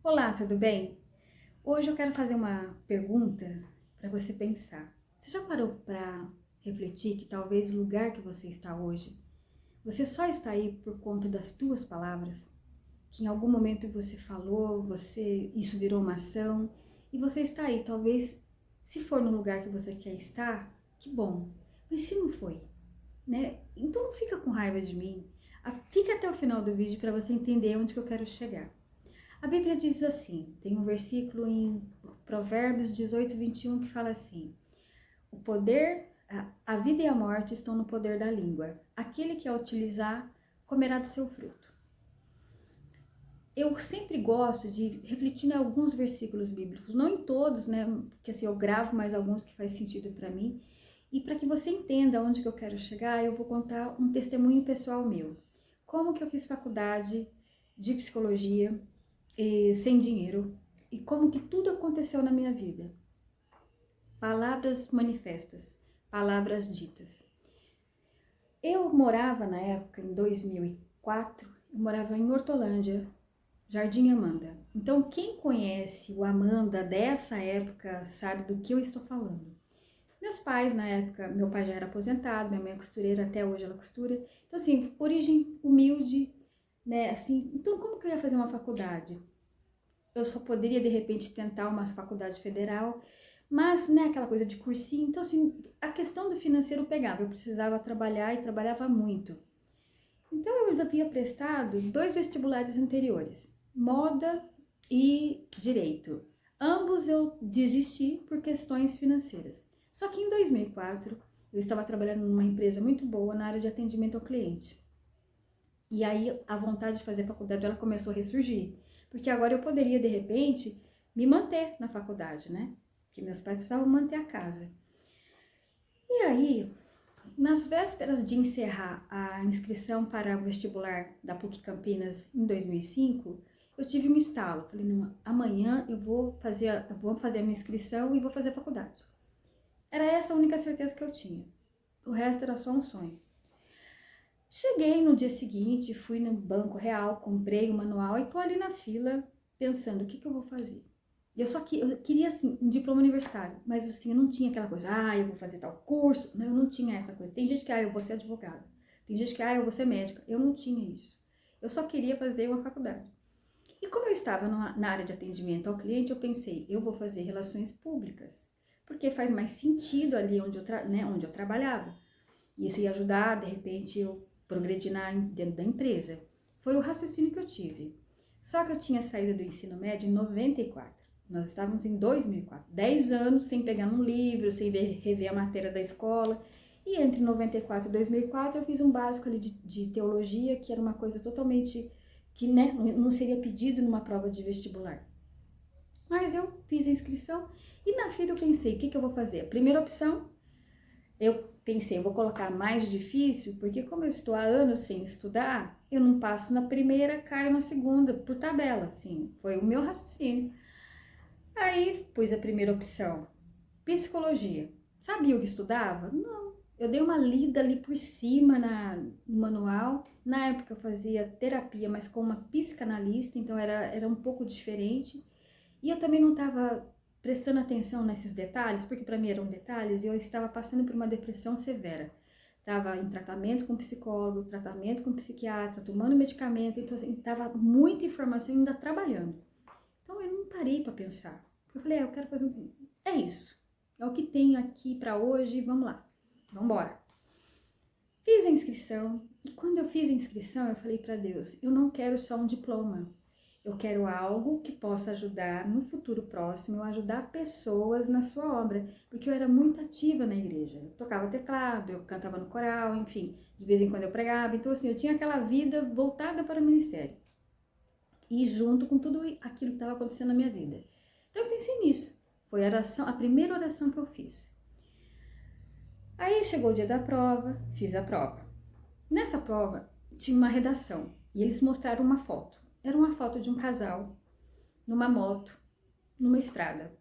Olá, tudo bem? Hoje eu quero fazer uma pergunta para você pensar. Você já parou para refletir que talvez o lugar que você está hoje, você só está aí por conta das tuas palavras? Que em algum momento você falou, isso virou uma ação e você está aí. Talvez, se for no lugar que você quer estar, que bom. Mas se não foi, né? Então não fica com raiva de mim. Fica até o final do vídeo para você entender onde que eu quero chegar. A Bíblia diz assim, tem um versículo em Provérbios 18, 21 que fala assim: o poder, a vida e a morte estão no poder da língua. Aquele que a utilizar comerá do seu fruto. Eu sempre gosto de refletir em alguns versículos bíblicos, não em todos, né? Porque assim, eu gravo mais alguns que faz sentido para mim. E para que você entenda onde que eu quero chegar, eu vou contar um testemunho pessoal meu. Como que eu fiz faculdade de psicologia sem dinheiro e como que tudo aconteceu na minha vida. Palavras manifestas, palavras ditas. Eu morava na época, em 2004, eu morava em Hortolândia, Jardim Amanda. Então, quem conhece o Amanda dessa época sabe do que eu estou falando. Meus pais, na época, meu pai já era aposentado, minha mãe é costureira, até hoje ela costura. Então, assim, origem humilde, né? Assim, então, como que eu ia fazer uma faculdade? Eu só poderia, de repente, tentar uma faculdade federal, mas, né, aquela coisa de cursinho. Então, assim, a questão do financeiro pegava. Eu precisava trabalhar e trabalhava muito. Então, eu havia prestado 2 vestibulares anteriores, moda e direito. Ambos eu desisti por questões financeiras. Só que em 2004, eu estava trabalhando numa empresa muito boa na área de atendimento ao cliente. E aí, a vontade de fazer faculdade, ela começou a ressurgir. Porque agora eu poderia, de repente, me manter na faculdade, né? Porque meus pais precisavam manter a casa. E aí, nas vésperas de encerrar a inscrição para o vestibular da PUC Campinas em 2005, eu tive um estalo. Falei, não, amanhã eu vou fazer a minha inscrição e vou fazer a faculdade. Era essa a única certeza que eu tinha. O resto era só um sonho. Cheguei no dia seguinte, fui no Banco Real, comprei o manual e tô ali na fila pensando o que eu vou fazer. Eu queria assim um diploma universitário, mas assim, eu não tinha aquela coisa, eu vou fazer tal curso. Não, eu não tinha essa coisa. Tem gente que, eu vou ser advogada. Tem gente que, eu vou ser médica. Eu não tinha isso. Eu só queria fazer uma faculdade. E como eu estava na área de atendimento ao cliente, eu pensei, eu vou fazer relações públicas, porque faz mais sentido ali onde eu trabalhava. Isso ia ajudar, de repente, eu progredir dentro da empresa. Foi o raciocínio que eu tive. Só que eu tinha saído do ensino médio em 94. Nós estávamos em 2004. 10 anos sem pegar num livro, sem rever a matéria da escola. E entre 94 e 2004 eu fiz um básico ali de teologia, que era uma coisa totalmente que, né, não seria pedido numa prova de vestibular. Mas eu fiz a inscrição e na fila eu pensei, o que eu vou fazer? A primeira opção, eu pensei, eu vou colocar mais difícil, porque como eu estou há anos sem estudar, eu não passo na primeira, caio na segunda, por tabela, assim, foi o meu raciocínio. Aí pus a primeira opção, psicologia. Sabia o que estudava? Não. Eu dei uma lida ali por cima no manual. Na época eu fazia terapia, mas com uma psicanalista, então era um pouco diferente. E eu também não estava prestando atenção nesses detalhes, porque para mim eram detalhes, e eu estava passando por uma depressão severa. Estava em tratamento com psicólogo, tratamento com psiquiatra, tomando medicamento, então assim, estava muita informação ainda trabalhando. Então eu não parei para pensar. Eu falei, eu quero fazer é isso. É o que tem aqui para hoje, vamos lá. Vamos embora. Fiz a inscrição, e quando eu fiz a inscrição, eu falei para Deus, eu não quero só um diploma. Eu quero algo que possa ajudar no futuro próximo, eu ajudar pessoas na sua obra, porque eu era muito ativa na igreja. Eu tocava teclado, eu cantava no coral, enfim, de vez em quando eu pregava. Então, assim, eu tinha aquela vida voltada para o ministério. E junto com tudo aquilo que estava acontecendo na minha vida. Então, eu pensei nisso. Foi a primeira oração que eu fiz. Aí chegou o dia da prova, fiz a prova. Nessa prova, tinha uma redação e eles mostraram uma foto. Era uma foto de um casal numa moto, numa estrada.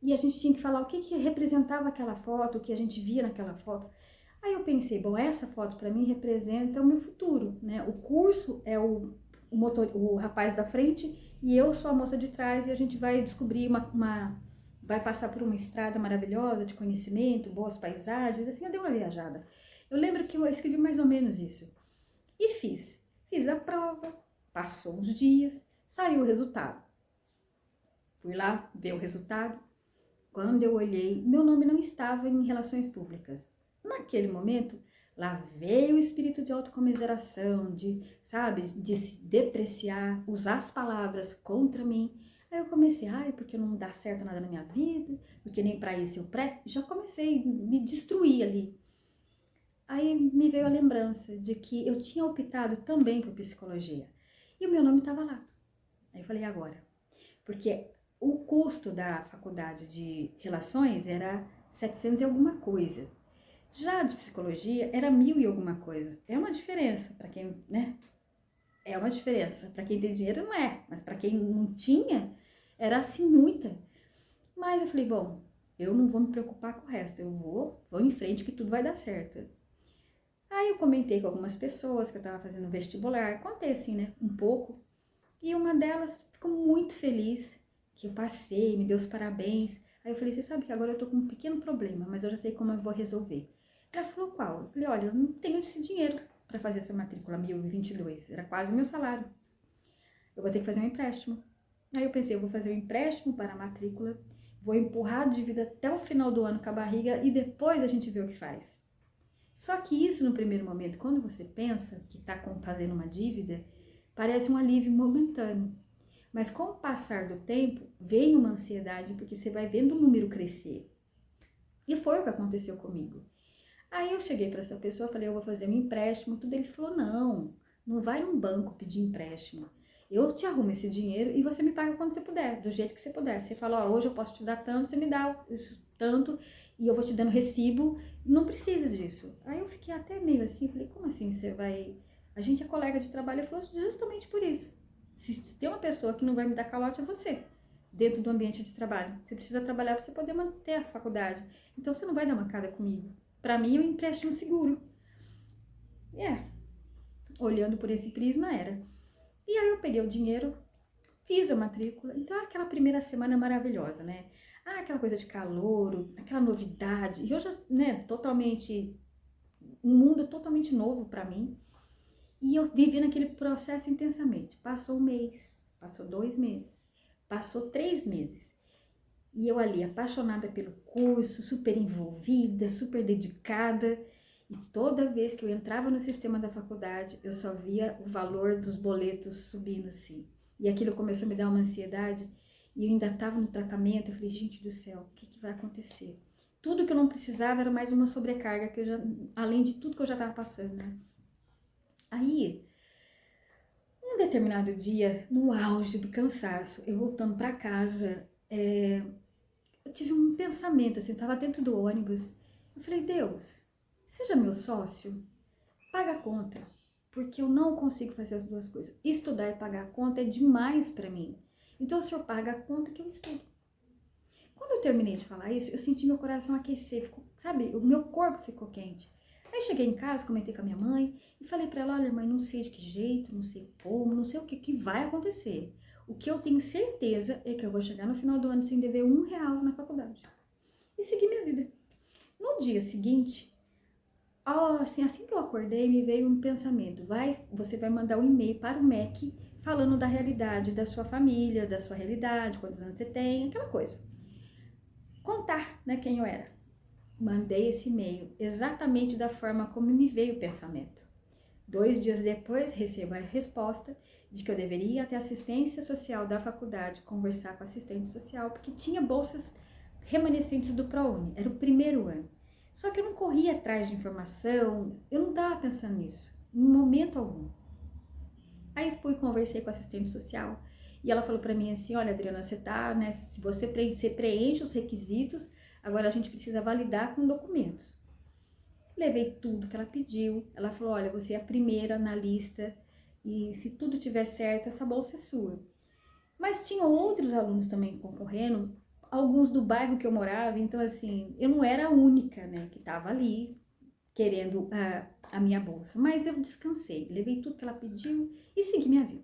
E a gente tinha que falar o que representava aquela foto, o que a gente via naquela foto. Aí eu pensei, bom, essa foto para mim representa o meu futuro, né? O curso é o o rapaz da frente e eu sou a moça de trás e a gente vai descobrir vai passar por uma estrada maravilhosa de conhecimento, boas paisagens, assim, eu dei uma viajada. Eu lembro que eu escrevi mais ou menos isso. E fiz a prova, passou uns dias, saiu o resultado. Fui lá ver o resultado. Quando eu olhei, meu nome não estava em relações públicas. Naquele momento, lá veio o espírito de autocomiseração, sabe, de se depreciar, usar as palavras contra mim. Aí eu comecei, porque não dá certo nada na minha vida, porque nem pra isso eu presto. Já comecei a me destruir ali. Aí me veio a lembrança de que eu tinha optado também por psicologia. E o meu nome estava lá. Aí eu falei, agora? Porque o custo da faculdade de relações era 700 e alguma coisa. Já de psicologia era 1000 e alguma coisa. É uma diferença para quem, né? É uma diferença. Para quem tem dinheiro não é, mas para quem não tinha, era assim muita. Mas eu falei, bom, eu não vou me preocupar com o resto, eu vou em frente que tudo vai dar certo. Aí eu comentei com algumas pessoas que eu estava fazendo vestibular, contei assim, né, um pouco. E uma delas ficou muito feliz que eu passei, me deu os parabéns. Aí eu falei, você sabe que agora eu tô com um pequeno problema, mas eu já sei como eu vou resolver. Ela falou, qual? Eu falei, olha, eu não tenho esse dinheiro para fazer essa matrícula 1022, era quase o meu salário. Eu vou ter que fazer um empréstimo. Aí eu pensei, eu vou fazer um empréstimo para a matrícula, vou empurrar a dívida até o final do ano com a barriga e depois a gente vê o que faz. Só que isso no primeiro momento, quando você pensa que está fazendo uma dívida, parece um alívio momentâneo. Mas com o passar do tempo, vem uma ansiedade, porque você vai vendo o número crescer. E foi o que aconteceu comigo. Aí eu cheguei para essa pessoa, falei, eu vou fazer um empréstimo, tudo. Ele falou, não vai num banco pedir empréstimo. Eu te arrumo esse dinheiro e você me paga quando você puder, do jeito que você puder. Você fala, hoje eu posso te dar tanto, você me dá tanto e eu vou te dando recibo. Não precisa disso. Aí eu fiquei até meio assim, falei, como assim você vai... A gente é colega de trabalho. Ele falou, justamente por isso. Se tem uma pessoa que não vai me dar calote, é você, dentro do ambiente de trabalho. Você precisa trabalhar para você poder manter a faculdade. Então você não vai dar mancada comigo. Para mim, é um empréstimo seguro. Olhando por esse prisma, era. E aí eu peguei o dinheiro, fiz a matrícula. Então aquela primeira semana maravilhosa, né? Aquela coisa de calouro, aquela novidade. E eu já, né, um mundo totalmente novo para mim. E eu vivi naquele processo intensamente. Passou um mês, passou 2 meses, passou 3 meses. E eu ali, apaixonada pelo curso, super envolvida, super dedicada. E toda vez que eu entrava no sistema da faculdade, eu só via o valor dos boletos subindo assim. E aquilo começou a me dar uma ansiedade. E eu ainda estava no tratamento. Eu falei, gente do céu, o que vai acontecer? Tudo que eu não precisava era mais uma sobrecarga, que eu já, além de tudo que eu já estava passando, né? Aí, um determinado dia, no auge do cansaço, eu voltando para casa, eu tive um pensamento, assim, estava dentro do ônibus. Eu falei, Deus, seja meu sócio, paga a conta, porque eu não consigo fazer as duas coisas. Estudar e pagar a conta é demais para mim. Então o senhor paga a conta que eu estudo. Quando eu terminei de falar isso, eu senti meu coração aquecer, sabe, o meu corpo ficou quente. Aí cheguei em casa, comentei com a minha mãe e falei para ela, olha mãe, não sei de que jeito, não sei como, não sei o que vai acontecer. O que eu tenho certeza é que eu vou chegar no final do ano sem dever R$1 na faculdade. E seguir minha vida. No dia seguinte, assim que eu acordei, me veio um pensamento. Você vai mandar um e-mail para o MEC falando da realidade da sua família, da sua realidade, quantos anos você tem, aquela coisa. Contar, né, quem eu era. Mandei esse e-mail exatamente da forma como me veio o pensamento. 2 dias depois, recebo a resposta de que eu deveria ir até a assistência social da faculdade conversar com a assistente social, porque tinha bolsas remanescentes do ProUni, era o primeiro ano. Só que eu não corria atrás de informação, eu não estava pensando nisso, em momento algum. Aí fui, conversei com a assistente social e ela falou para mim assim, olha Adriana, você tá, né, se você preenche os requisitos, agora a gente precisa validar com documentos. Levei tudo que ela pediu, ela falou, olha, você é a primeira na lista e se tudo tiver certo, essa bolsa é sua. Mas tinha outros alunos também concorrendo, alguns do bairro que eu morava, então assim, eu não era a única, né, que estava ali querendo a minha bolsa. Mas eu descansei, levei tudo que ela pediu e segui minha vida.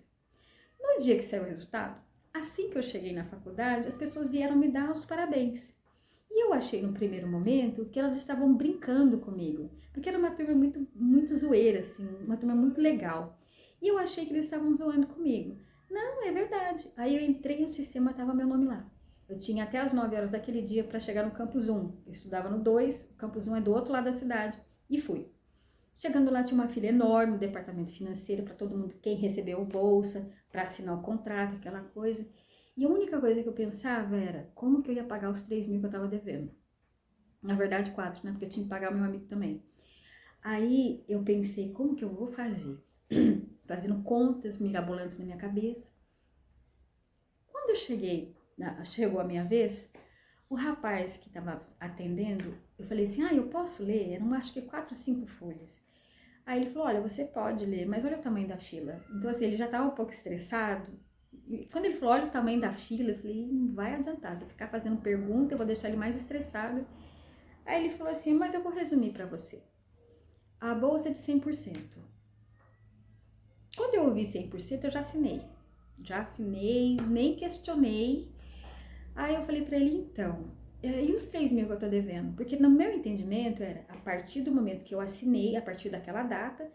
No dia que saiu o resultado, assim que eu cheguei na faculdade, as pessoas vieram me dar os parabéns. E eu achei no primeiro momento que elas estavam brincando comigo, porque era uma turma muito zoeira, assim, uma turma muito legal. E eu achei que eles estavam zoando comigo. Não, é verdade. Aí eu entrei no sistema, estava meu nome lá. Eu tinha até as 9 horas daquele dia para chegar no campus 1. Eu estudava no 2, o campus 1 é do outro lado da cidade, e fui. Chegando lá tinha uma fila enorme no departamento financeiro para todo mundo, quem recebeu bolsa, para assinar o contrato, aquela coisa. E a única coisa que eu pensava era como que eu ia pagar os 3 mil que eu estava devendo. Na verdade 4, né? Porque eu tinha que pagar o meu amigo também. Aí eu pensei, como que eu vou fazer? Fazendo contas mirabolantes na minha cabeça. Quando eu chegou a minha vez, o rapaz que estava atendendo, eu falei assim, eu posso ler? Eram acho que 4 ou 5 folhas. Aí ele falou, olha, você pode ler, mas olha o tamanho da fila. Então assim, ele já estava um pouco estressado. E quando ele falou, olha o tamanho da fila, eu falei, não vai adiantar, se eu ficar fazendo pergunta, eu vou deixar ele mais estressado. Aí ele falou assim, mas eu vou resumir para você. A bolsa é de 100%. Quando eu ouvi 100%, eu já assinei. Já assinei, nem questionei. Aí eu falei para ele, então, e os 3 mil que eu tô devendo? Porque no meu entendimento era, a partir do momento que eu assinei, a partir daquela data,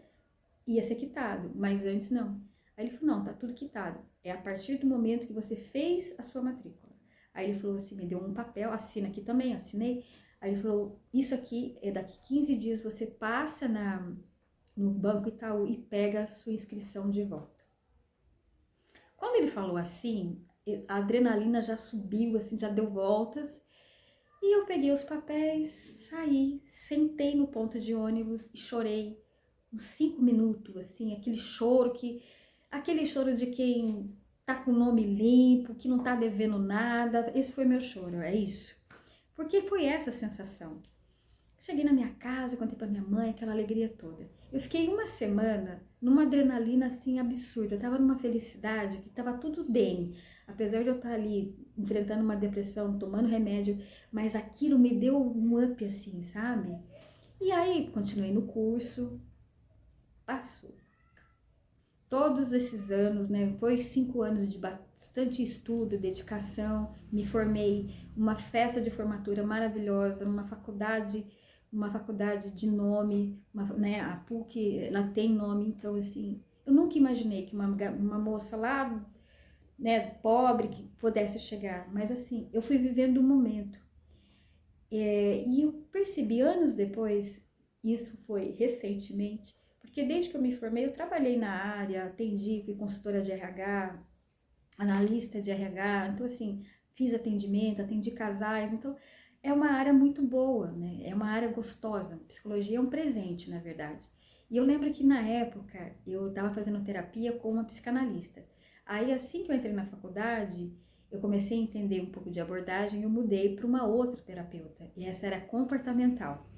ia ser quitado, mas antes não. Aí ele falou, não, tá tudo quitado. É a partir do momento que você fez a sua matrícula. Aí ele falou assim, me deu um papel, assina aqui também, assinei. Aí ele falou, isso aqui é daqui 15 dias, você passa no Banco Itaú e pega a sua inscrição de volta. Quando ele falou assim, a adrenalina já subiu, assim, já deu voltas. E eu peguei os papéis, saí, sentei no ponto de ônibus e chorei uns 5 minutos, assim, aquele choro de quem tá com o nome limpo, que não tá devendo nada. Esse foi meu choro, é isso. Porque foi essa a sensação. Cheguei na minha casa, contei pra minha mãe, aquela alegria toda. Eu fiquei uma semana numa adrenalina assim absurda. Eu tava numa felicidade que tava tudo bem. Apesar de eu estar ali enfrentando uma depressão, tomando remédio, mas aquilo me deu um up assim, sabe? E aí continuei no curso, passou. Todos esses anos, né? Foi 5 anos de bastante estudo, dedicação. Me formei, uma festa de formatura maravilhosa, uma faculdade de nome, né? A PUC, ela tem nome, então assim, eu nunca imaginei que uma moça lá, né, pobre, que pudesse chegar, mas assim, eu fui vivendo o momento. E eu percebi anos depois, isso foi recentemente, porque desde que eu me formei, eu trabalhei na área, atendi, fui consultora de RH, analista de RH, então assim, fiz atendimento, atendi casais, então é uma área muito boa, né? É uma área gostosa. Psicologia é um presente, na verdade. E eu lembro que na época eu estava fazendo terapia com uma psicanalista. Aí assim que eu entrei na faculdade, eu comecei a entender um pouco de abordagem e eu mudei para uma outra terapeuta. E essa era comportamental.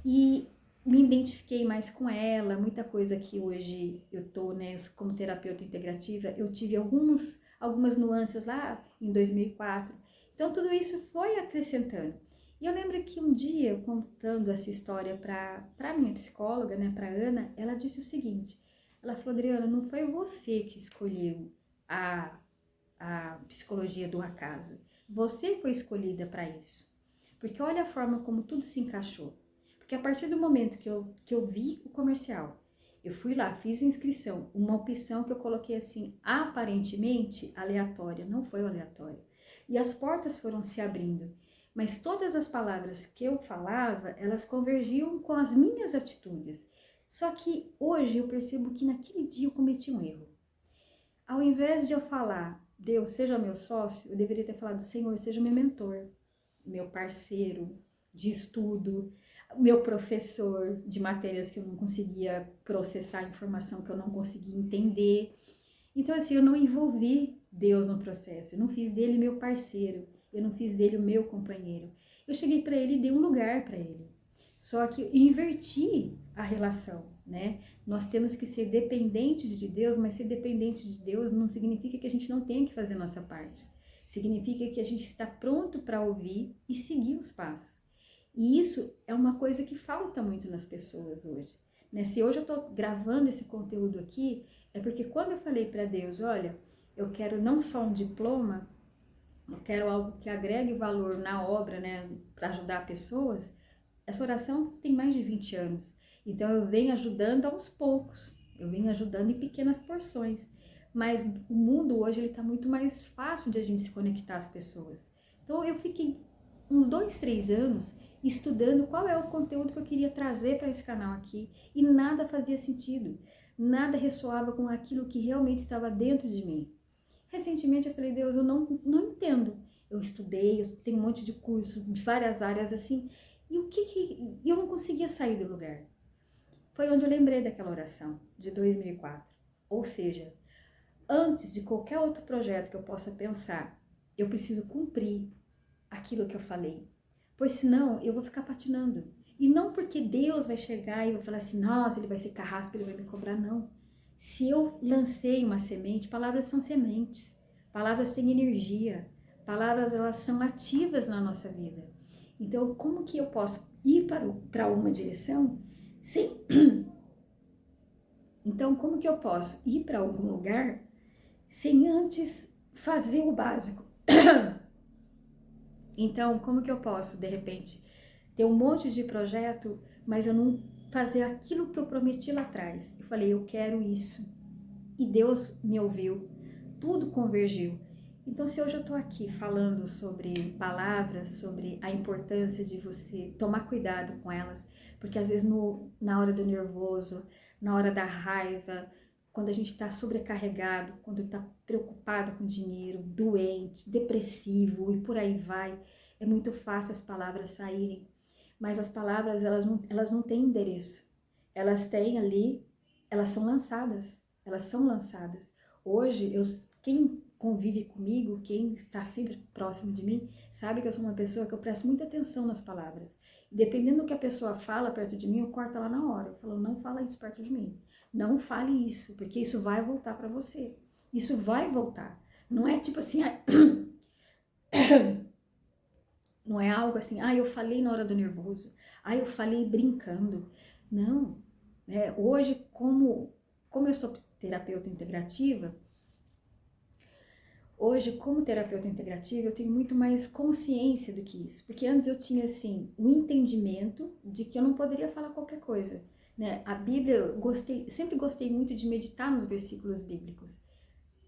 E me identifiquei mais com ela, muita coisa que hoje eu tô, né, como terapeuta integrativa, eu tive algumas nuances lá em 2004. Então tudo isso foi acrescentando. E eu lembro que um dia, contando essa história para minha psicóloga, né, para Ana, ela disse o seguinte, ela falou, Adriana, não foi você que escolheu a psicologia do acaso, você foi escolhida para isso. Porque olha a forma como tudo se encaixou. Porque a partir do momento que eu vi o comercial, eu fui lá, fiz a inscrição, uma opção que eu coloquei assim, aparentemente aleatória, não foi aleatória. E as portas foram se abrindo. Mas todas as palavras que eu falava, elas convergiam com as minhas atitudes. Só que hoje eu percebo que naquele dia eu cometi um erro. Ao invés de eu falar, Deus, seja meu sócio, eu deveria ter falado, Senhor, seja meu mentor, meu parceiro de estudo, meu professor de matérias que eu não conseguia processar, informação que eu não conseguia entender. Então, assim, eu não envolvi Deus no processo, eu não fiz dele meu parceiro, eu não fiz dele o meu companheiro. Eu cheguei para ele e dei um lugar para ele. Só que eu inverti a relação, né? Nós temos que ser dependentes de Deus, mas ser dependente de Deus não significa que a gente não tenha que fazer a nossa parte. Significa que a gente está pronto para ouvir e seguir os passos. E isso é uma coisa que falta muito nas pessoas hoje, né? Se hoje eu estou gravando esse conteúdo aqui, é porque quando eu falei para Deus, olha, eu quero não só um diploma, eu quero algo que agregue valor na obra, né, para ajudar pessoas. Essa oração tem mais de 20 anos. Então eu venho ajudando aos poucos, eu venho ajudando em pequenas porções. Mas o mundo hoje ele está muito mais fácil de a gente se conectar às pessoas. Então eu fiquei uns 2, 3 anos estudando qual é o conteúdo que eu queria trazer para esse canal aqui e nada fazia sentido, nada ressoava com aquilo que realmente estava dentro de mim. Recentemente eu falei, Deus, eu não entendo. Eu estudei, eu tenho um monte de curso de várias áreas assim, e eu não conseguia sair do lugar. Foi onde eu lembrei daquela oração de 2004. Ou seja, antes de qualquer outro projeto que eu possa pensar, eu preciso cumprir aquilo que eu falei, pois senão eu vou ficar patinando. E não porque Deus vai chegar e vai falar assim, nossa, ele vai ser carrasco, ele vai me cobrar, não. Se eu lancei uma semente, palavras são sementes, palavras têm energia, palavras elas são ativas na nossa vida. Então, como que eu posso ir para uma direção sem... Então, como que eu posso ir para algum lugar sem antes fazer o básico? Então, como que eu posso, de repente, ter um monte de projeto, mas eu não fazer aquilo que eu prometi lá atrás? Eu falei, eu quero isso. E Deus me ouviu. Tudo convergiu. Então, se hoje eu estou aqui falando sobre palavras, sobre a importância de você tomar cuidado com elas, porque às vezes na hora do nervoso, na hora da raiva, quando a gente está sobrecarregado, quando está preocupado com dinheiro, doente, depressivo e por aí vai, é muito fácil as palavras saírem. Mas as palavras, elas não têm endereço. Elas têm ali, elas são lançadas. Elas são lançadas. Hoje, quem convive comigo, quem está sempre próximo de mim, sabe que eu sou uma pessoa que eu presto muita atenção nas palavras. E dependendo do que a pessoa fala perto de mim, eu corto ela na hora. Eu falo, não fala isso perto de mim. Não fale isso, porque isso vai voltar para você. Isso vai voltar. Não é tipo assim... Não é algo assim, eu falei na hora do nervoso. Eu falei brincando. Não. Hoje, como eu sou terapeuta integrativa, eu tenho muito mais consciência do que isso. Porque antes eu tinha, assim, um entendimento de que eu não poderia falar qualquer coisa. Né? A Bíblia, sempre gostei muito de meditar nos versículos bíblicos.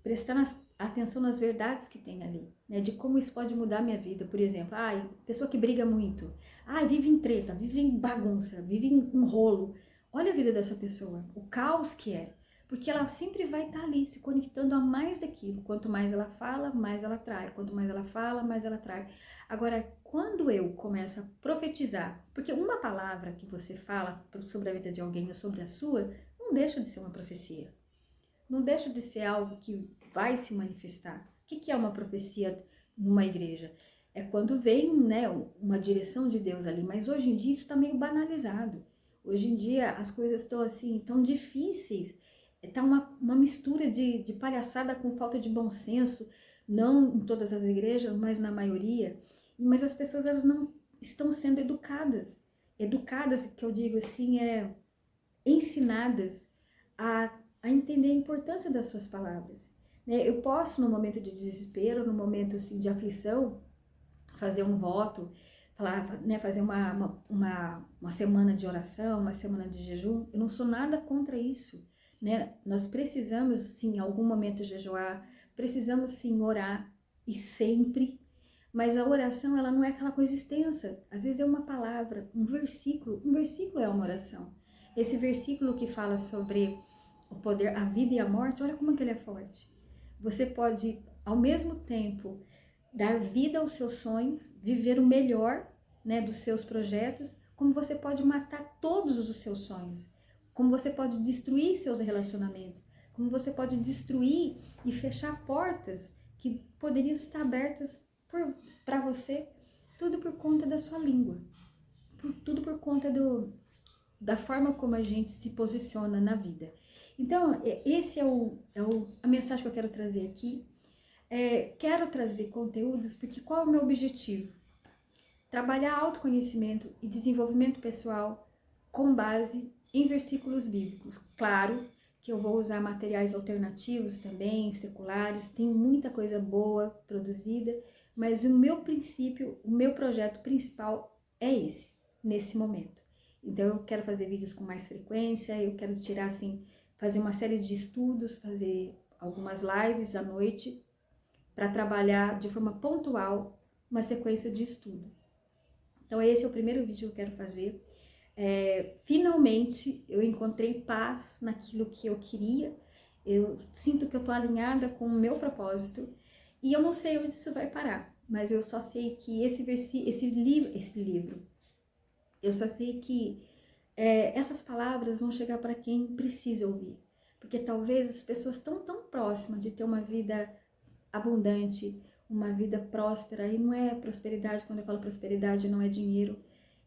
Prestar atenção nas verdades que tem ali. Né? De como isso pode mudar a minha vida. Por exemplo, pessoa que briga muito. Vive em treta, vive em bagunça, vive em um rolo. Olha a vida dessa pessoa, o caos que é. Porque ela sempre vai estar ali, se conectando a mais daquilo. Quanto mais ela fala, mais ela atrai. Quanto mais ela fala, mais ela atrai. Agora, quando eu começo a profetizar, porque uma palavra que você fala sobre a vida de alguém ou sobre a sua, não deixa de ser uma profecia. Não deixa de ser algo que vai se manifestar. O que é uma profecia numa igreja? É quando vem, né, uma direção de Deus ali. Mas hoje em dia isso está meio banalizado. Hoje em dia as coisas estão assim, tão difíceis. Tá uma mistura de palhaçada com falta de bom senso, não em todas as igrejas, mas na maioria. Mas as pessoas, elas não estão sendo educadas. Educadas, que eu digo assim, ensinadas a entender a importância das suas palavras. Né? Eu posso, no momento de desespero, no momento assim, de aflição, fazer um voto, fazer uma semana de oração, uma semana de jejum. Eu não sou nada contra isso. Né? Nós precisamos, sim, em algum momento jejuar, precisamos, sim, orar, e sempre, mas a oração, ela não é aquela coisa extensa, às vezes é uma palavra, um versículo é uma oração. Esse versículo que fala sobre o poder, a vida e a morte, olha como que ele é forte. Você pode, ao mesmo tempo, dar vida aos seus sonhos, viver o melhor, né, dos seus projetos, como você pode matar todos os seus sonhos. Como você pode destruir seus relacionamentos, como você pode destruir e fechar portas que poderiam estar abertas para você, tudo por conta da sua língua, tudo por conta da forma como a gente se posiciona na vida. Então, esse é a mensagem que eu quero trazer aqui. Quero trazer conteúdos porque qual é o meu objetivo? Trabalhar autoconhecimento e desenvolvimento pessoal com base em versículos bíblicos. Claro que eu vou usar materiais alternativos também, seculares, tem muita coisa boa produzida, mas o meu princípio, o meu projeto principal é esse, nesse momento. Então eu quero fazer vídeos com mais frequência, eu quero tirar assim, fazer uma série de estudos, fazer algumas lives à noite, para trabalhar de forma pontual uma sequência de estudo. Então esse é o primeiro vídeo que eu quero fazer. Finalmente eu encontrei paz naquilo que eu queria, eu sinto que eu tô alinhada com o meu propósito e eu não sei onde isso vai parar, mas eu só sei que esse livro, eu só sei que essas palavras vão chegar para quem precisa ouvir, porque talvez as pessoas estão tão próximas de ter uma vida abundante, uma vida próspera, e não é prosperidade, quando eu falo prosperidade não é dinheiro,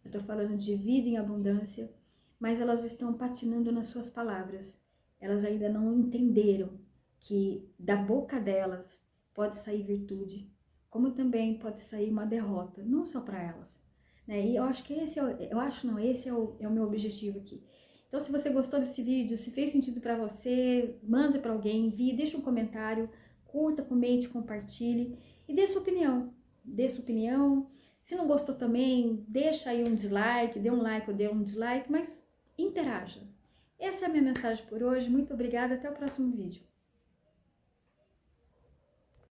eu estou falando de vida em abundância, mas elas estão patinando nas suas palavras, elas ainda não entenderam que da boca delas pode sair virtude, como também pode sair uma derrota, não só para elas, né? E eu acho que esse é o meu objetivo aqui. Então, se você gostou desse vídeo, se fez sentido para você, manda para alguém, envie, deixa um comentário, curta, comente, compartilhe e dê sua opinião. Dê sua opinião. Se não gostou também, deixa aí um dislike, dê um like ou dê um dislike, mas interaja. Essa é a minha mensagem por hoje. Muito obrigada, até o próximo vídeo.